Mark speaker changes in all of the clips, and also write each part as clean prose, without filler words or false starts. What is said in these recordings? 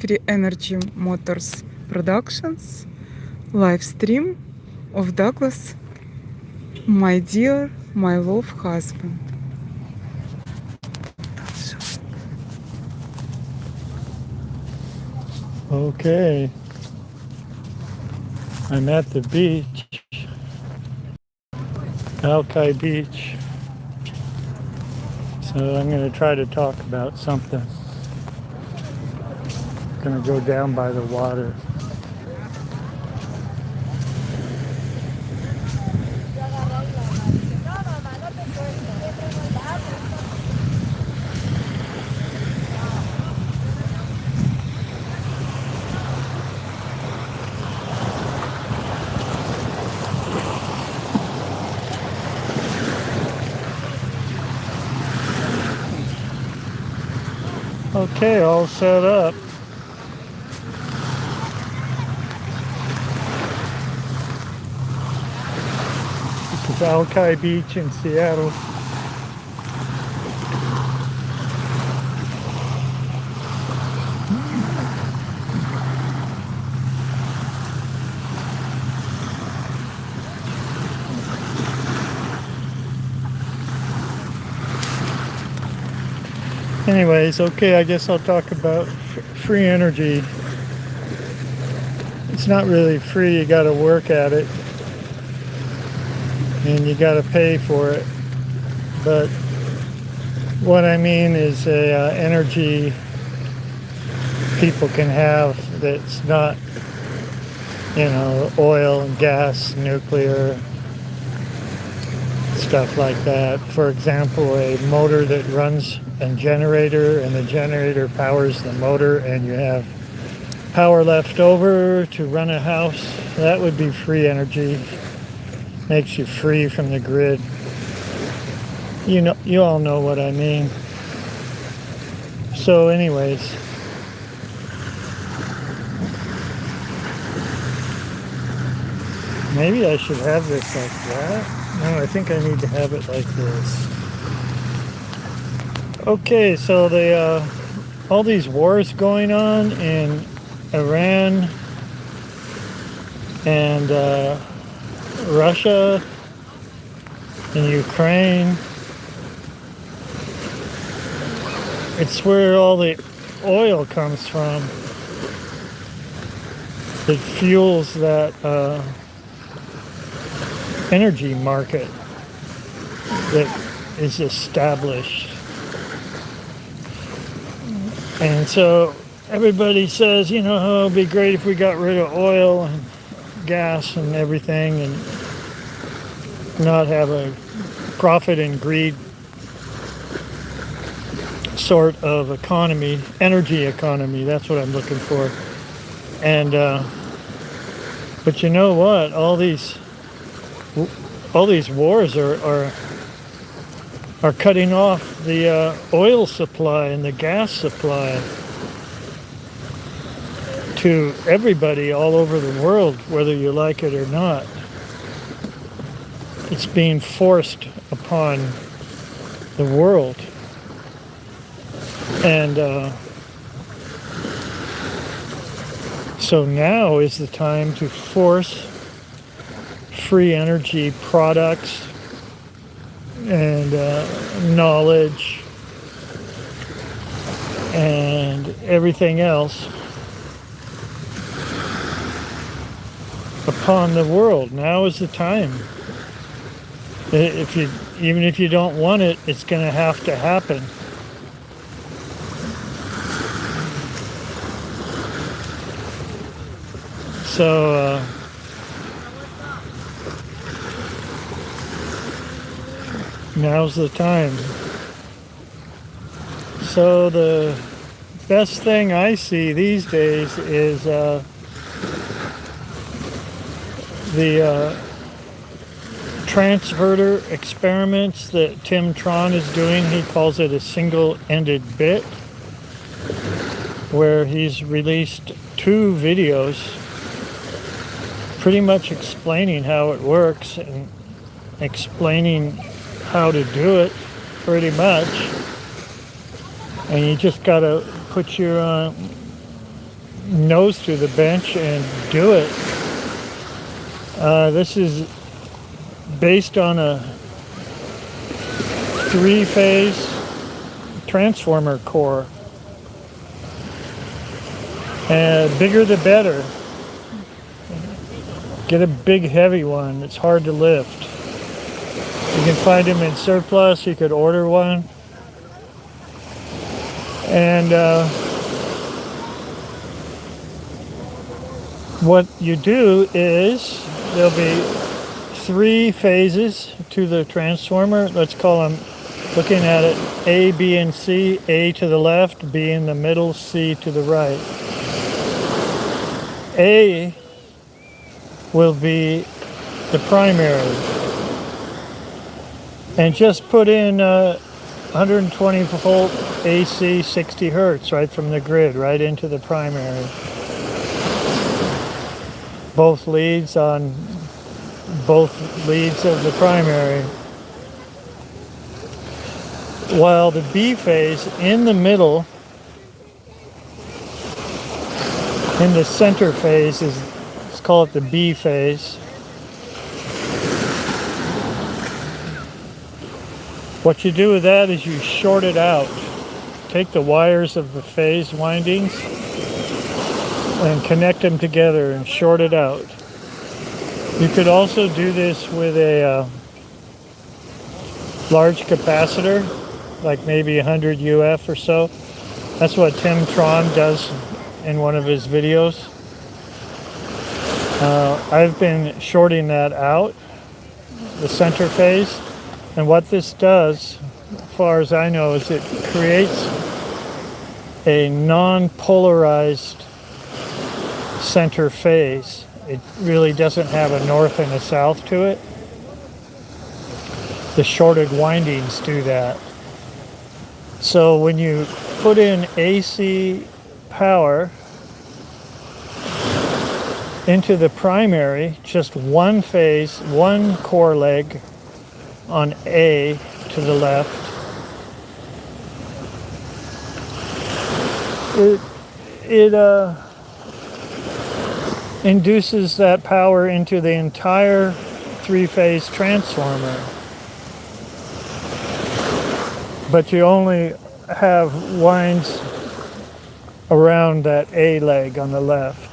Speaker 1: Free Energy Motors Productions live stream of Douglas, my dear, my love husband.
Speaker 2: Okay, I'm at the beach, Alki Beach, so I'm going to try to talk about something. I'm going to go down by the water. Okay, all set up. This is Alki Beach in Seattle. Anyways, okay, I guess I'll talk about free energy. It's not really free, you gotta work at it. And you gotta pay for it. But what I mean is energy people can have that's not, oil and gas, nuclear, stuff like that. For example, a motor that runs a generator and the generator powers the motor and you have power left over to run a house. That would be free energy. Makes you free from the grid. You all know what I mean. So anyways, maybe I should have this like that. No, I think I need to have it like this. Okay, so all these wars going on in Iran and Russia and Ukraine. It's where all the oil comes from. It fuels that energy market that is established. And so everybody says, it would be great if we got rid of oil and gas and everything and not have a profit and greed sort of economy, energy economy. That's what I'm looking for. And but you know what? All these wars are cutting off the oil supply and the gas supply to everybody all over the world, whether you like it or not. It's being forced upon the world. And so now is the time to force free energy products and knowledge and everything else upon the world. Now is the time. Even if you don't want it, it's going to have to happen. So now's the time. So the best thing I see these days is the transverter experiments that Tim Tron is doing. He calls it a single-ended bit, where he's released 2 videos pretty much explaining how it works and explaining how to do it pretty much. And you just gotta put your nose through the bench and do it. This is based on a 3-phase transformer core. And bigger the better. Get a big heavy one. It's hard to lift. You can find them in surplus. You could order one. And what you do is there'll be 3 phases to the transformer. Let's call them, looking at it, A, B, and C. A to the left, B in the middle, C to the right. A will be the primary. And just put in 120 volt AC 60 hertz right from the grid, right into the primary. Both leads on both leads of the primary. While the B phase in the middle, in the center phase, let's call it the B phase. What you do with that is you short it out. Take the wires of the phase windings and connect them together and short it out. You could also do this with a large capacitor, like maybe 100 UF or so. That's what Tim Tron does in one of his videos. I've been shorting that out, the center phase. And what this does, as far as I know, is it creates a non-polarized center phase. It really doesn't have a north and a south to it. The shorted windings do that. So when you put in AC power into the primary, just one phase, one core leg on A to the left, it induces that power into the entire 3-phase transformer. But you only have winds around that A leg on the left.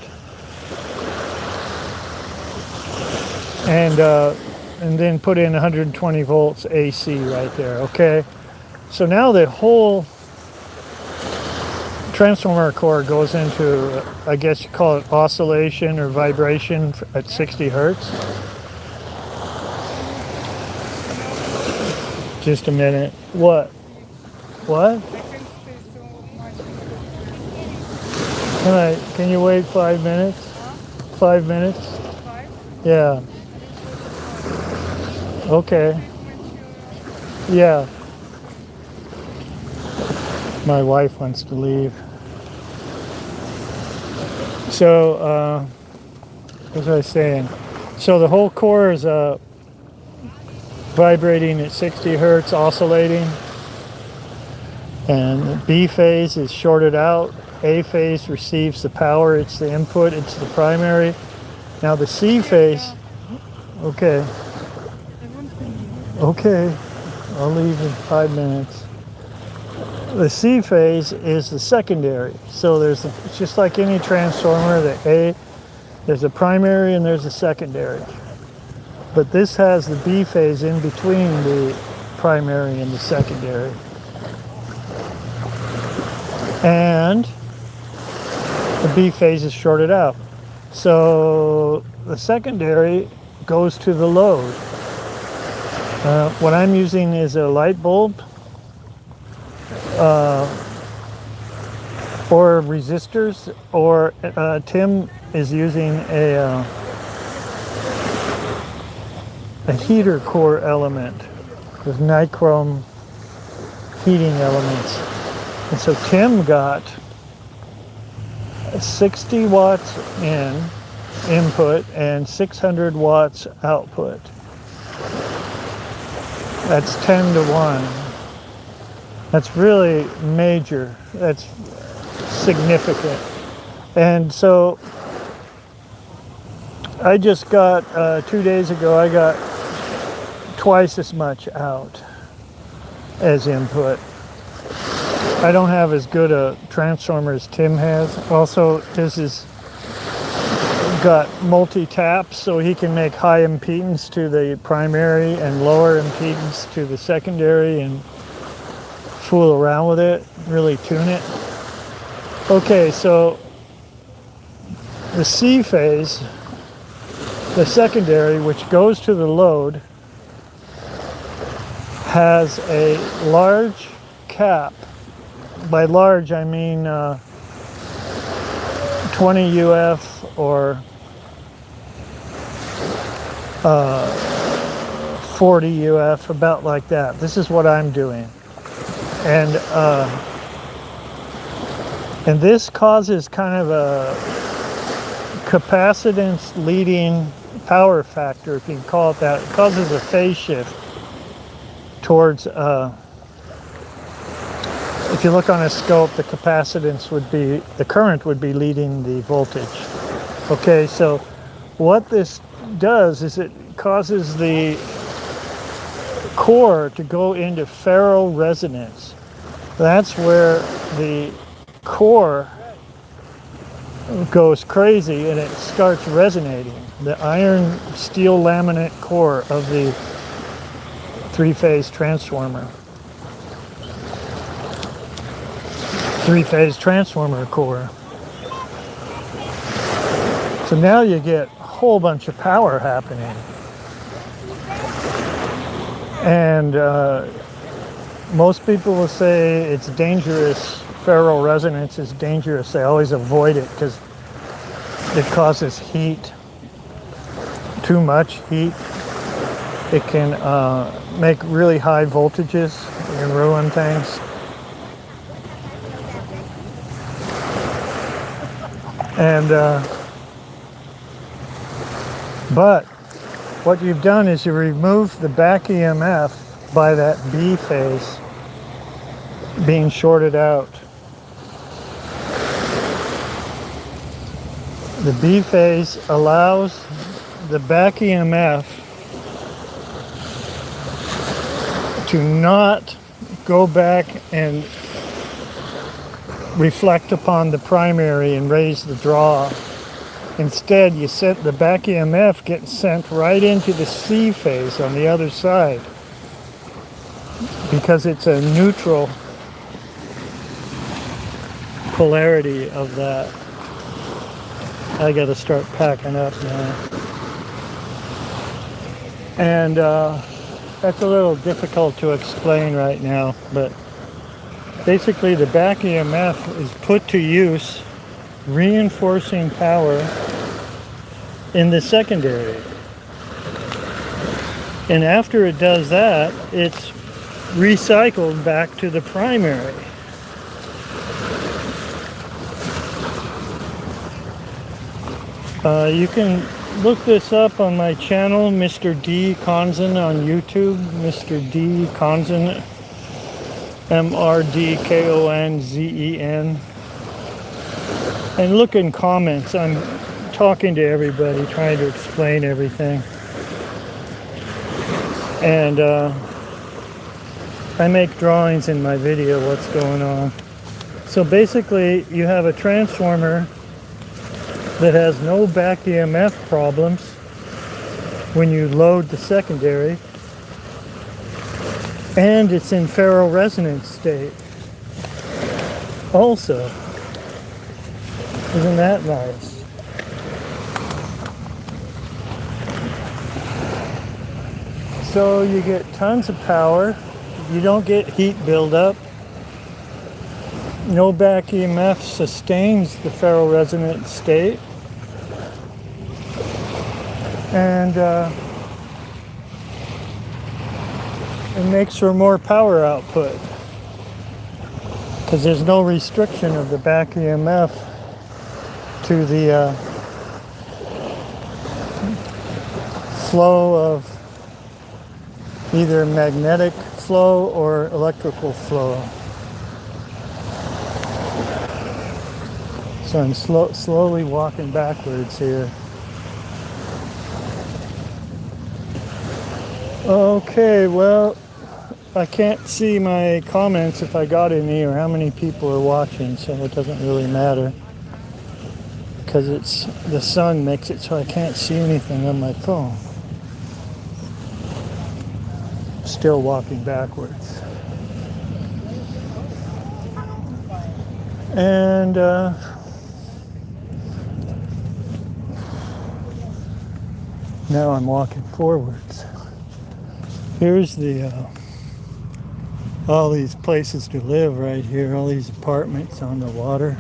Speaker 2: And then put in 120 volts AC right there, okay? So now the whole transformer core goes into, I guess you call it oscillation or vibration at 60 hertz. Just a minute. What? What? Can you wait 5 minutes? 5 minutes? Yeah. Okay. Yeah. My wife wants to leave. So, what was I saying? So the whole core is vibrating at 60 hertz, oscillating. And the B phase is shorted out. A phase receives the power. It's the input. It's the primary. Now the C phase. Okay. Okay, I'll leave in 5 minutes. The C phase is the secondary. So it's just like any transformer, there's a primary and there's a secondary. But this has the B phase in between the primary and the secondary. And the B phase is shorted out. So the secondary goes to the load. What I'm using is a light bulb or resistors, or Tim is using a heater core element with nichrome heating elements. And so Tim got 60 watts input and 600 watts output. That's 10 to 1. That's really major. That's significant. And so I just got, 2 days ago, I got twice as much out as input. I don't have as good a transformer as Tim has. Also, his is got multi-taps, so he can make high impedance to the primary and lower impedance to the secondary and fool around with it, really tune it. Okay, so the C phase, the secondary, which goes to the load, has a large cap. By large, I mean 20 UF or 40 UF, about like that. This is what I'm doing. And this causes kind of a capacitance leading power factor, if you can call it that. It causes a phase shift towards, if you look on a scope, the capacitance would be, the current would be leading the voltage. Okay, so what this does is it causes the core to go into ferro resonance. That's where the core goes crazy and it starts resonating. The iron steel laminate core of the three-phase transformer. Three-phase transformer core. So now you get a whole bunch of power happening. And most people will say it's dangerous. Ferro resonance is dangerous. They always avoid it because it causes heat, too much heat. It can make really high voltages and ruin things. And but what you've done is you remove the back EMF by that B phase being shorted out. The B phase allows the back EMF to not go back and reflect upon the primary and raise the draw. Instead, you set the back EMF gets sent right into the C phase on the other side because it's a neutral polarity of that. I gotta start packing up now. And that's a little difficult to explain right now, but basically the back EMF is put to use reinforcing power in the secondary. And after it does that, it's recycled back to the primary. You can look this up on my channel, MrDKONZEN on YouTube, MrDKONZEN, MrDKONZEN. And look in comments. I'm talking to everybody, trying to explain everything. And I make drawings in my video what's going on. So basically, you have a transformer that has no back EMF problems when you load the secondary, and it's in ferro resonance state also. Isn't that nice? So you get tons of power, you don't get heat buildup, no back EMF sustains the ferro resonance state, and it makes for more power output because there's no restriction of the back EMF to the flow of either magnetic flow or electrical flow. So I'm slowly walking backwards here. Okay, well, I can't see my comments if I got any or how many people are watching, so it doesn't really matter. Because it's the sun makes it so I can't see anything on my phone. Still walking backwards. And now I'm walking forwards. Here's the all these places to live right here, all these apartments on the water.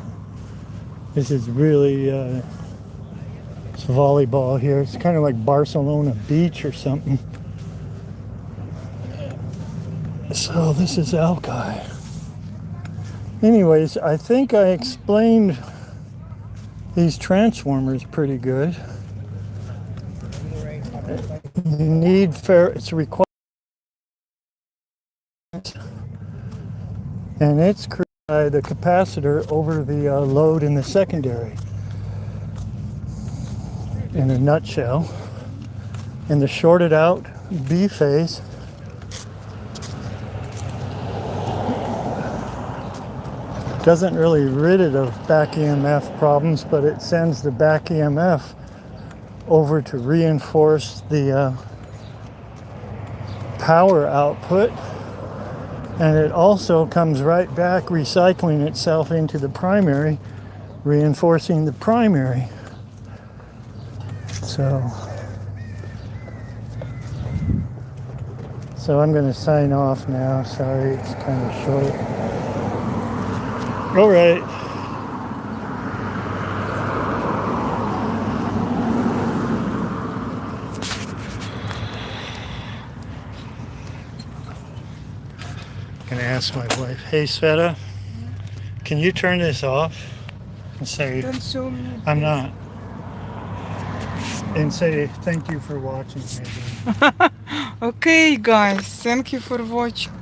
Speaker 2: This is really it's volleyball here. It's kind of like Barcelona Beach or something. So this is Alki. Anyways, I think I explained these transformers pretty good. You need it's required, and it's created by the capacitor over the load in the secondary. In a nutshell, in the shorted out B phase, doesn't really rid it of back EMF problems, but it sends the back EMF over to reinforce the power output, and it also comes right back recycling itself into the primary, reinforcing the primary. So I'm going to sign off now. Sorry, it's kind of short. All right. Gonna ask my wife, hey Sveta, can you turn this off and say,
Speaker 1: Don't show me.
Speaker 2: I'm not, and say thank you for watching maybe.
Speaker 1: Okay, guys, thank you for watching.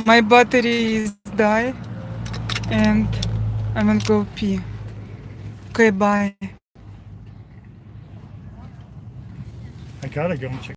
Speaker 1: My battery is die, and I'm gonna go pee. Okay, bye.
Speaker 2: I gotta go and check.